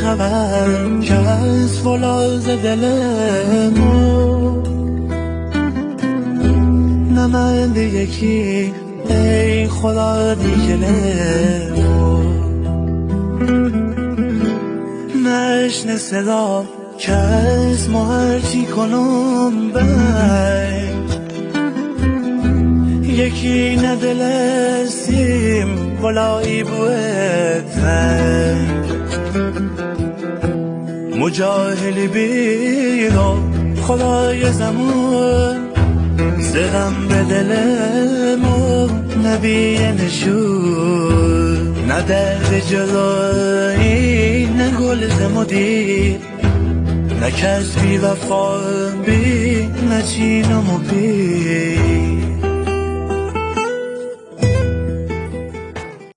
خبر که از فولاذ دل ما نمند یکی ای خدا دیگله نشنه صدا که از ما هرچی کنم بای یکی ندلستیم بلایی بوده مجاهلی بیرا خدای زمان زدم به دلمو نبی نشون نه درد جلایی نه گل زمودی نه کس بی وفا بی نه چینم و بی